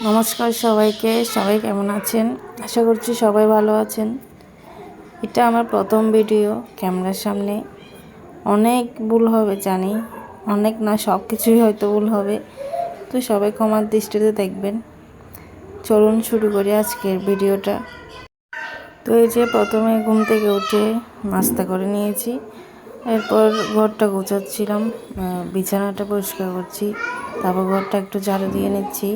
নমস্কার সবাইকে। সবাই কেমন আছেন? আশা করছি সবাই ভালো আছেন। এটা আমার প্রথম ভিডিও ক্যামেরার সামনে। অনেক ভুল হবে জানি, অনেক না সব কিছুই হয়তো ভুল হবে, তো সবাই ক্ষমার দৃষ্টিতে দেখবেন। চলুন শুরু করি আজকের ভিডিওটা। তো এই যে প্রথমে ঘুম থেকে উঠে নাস্তা করে নিয়েছি, এরপর ঘরটা গোছাচ্ছিলাম, বিছানাটা পরিষ্কার করছি, তারপর ঘরটা একটু ঝাড়ু দিয়ে নিচ্ছি।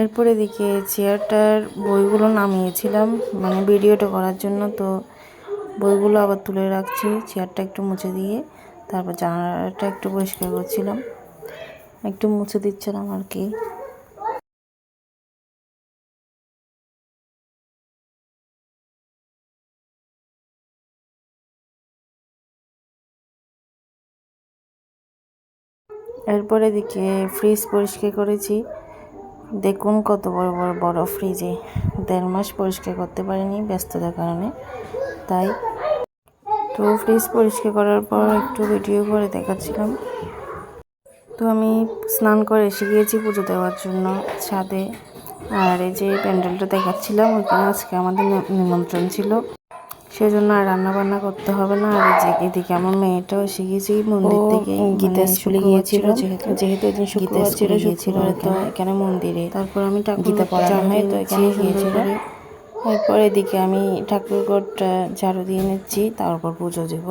এরপর এদিকে চেয়ারটার বইগুলো নামিয়েছিলাম, মানে ভিডিওটা করার জন্য, তো বইগুলো আবার তুলে রাখছি। চেয়ারটা একটু মুছে দিয়ে তারপর জানালাটা একটু পরিষ্কার করছিলাম, একটু মুছে দিচ্ছিলাম আর কি। এরপর এদিকে ফ্রিজ পরিষ্কার করেছি। দেখুন কত বড় বড় বরফ ফ্রিজে, 1.5 মাস পরিষ্কার করতে পারিনি ব্যস্ততার কারণে। তাই তো ফ্রিজ পরিষ্কার করার পর একটু ভিডিও করে দেখাচ্ছিলাম। তো আমি স্নান করে এসে গিয়েছি পুজো দেওয়ার জন্য ছাদে। আর এই যে প্যান্ডেলটা দেখাচ্ছিলাম, ওইখানে আজকে আমাদের নিমন্ত্রণ ছিল, সেজন্য আর রান্না বান্না করতে হবে না। আর যে এদিকে আমার মেয়েটাও এসে গিয়েছি মন্দির থেকে, গীতা স্কুলে গিয়েছিল, যেহেতু একদিন শুক্রবার ছিল, শুক্রবারে তো এখানে মন্দিরে, তারপর আমি গীতা পড়া হয় তো এখানে গিয়েছিল। এরপর এদিকে আমি ঠাকুর ঘরটা ঝাড়ু দিয়ে নিচ্ছি, তারপর পুজো দেব।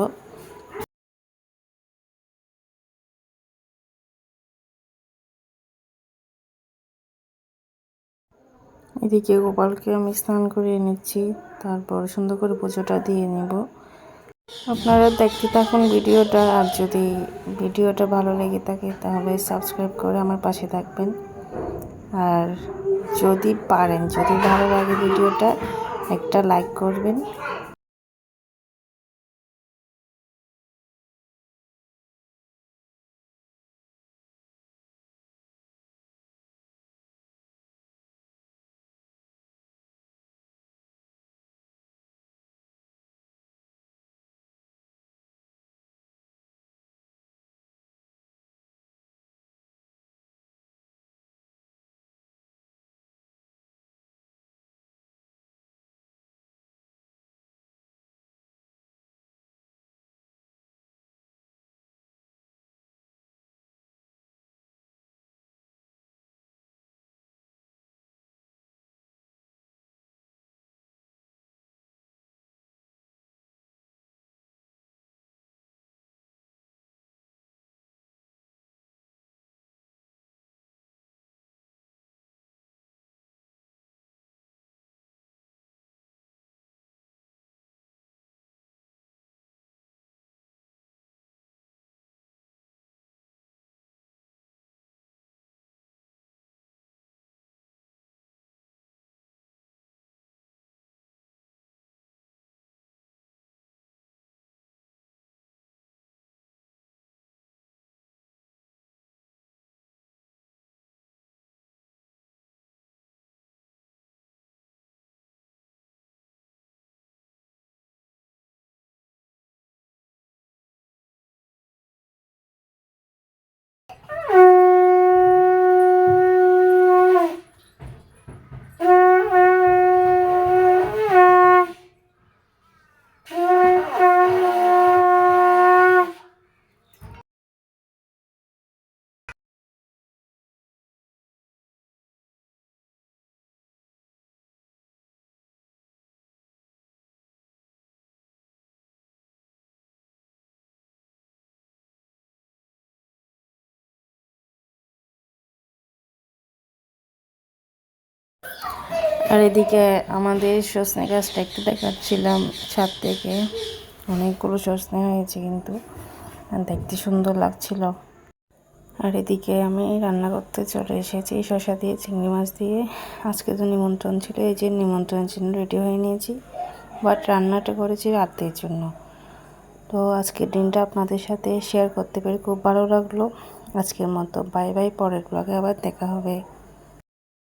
এদিকে গোপালকে আমি স্নান করিয়ে নিচ্ছি, তারপর সুন্দর করে পুজোটা দিয়ে নেব। আপনারা দেখতে থাকুন ভিডিওটা, আর যদি ভিডিওটা ভালো লেগে থাকে তাহলে সাবস্ক্রাইব করে আমার পাশে থাকবেন। আর যদি পারেন, যদি ভালো লাগে ভিডিওটা, একটা লাইক করবেন। আর এদিকে আমাদের সজনে গাছটা একটু দেখাচ্ছিলাম ছাদ থেকে, অনেকগুলো সজনে হয়েছে কিন্তু, দেখতে সুন্দর লাগছিল। আর এদিকে আমি রান্না করতে চলে এসেছি, শসা দিয়ে চিংড়ি মাছ দিয়ে। আজকে তো নিমন্ত্রণ ছিল, এই যে নিমন্ত্রণের জন্য রেডি হয়ে নিয়েছি, বাট রান্নাটা করেছি রাতের জন্য। তো আজকের দিনটা আপনাদের সাথে শেয়ার করতে পেরে খুব ভালো লাগলো। আজকের মতো বাই বাই, পরের ব্লগে আবার দেখা হবে।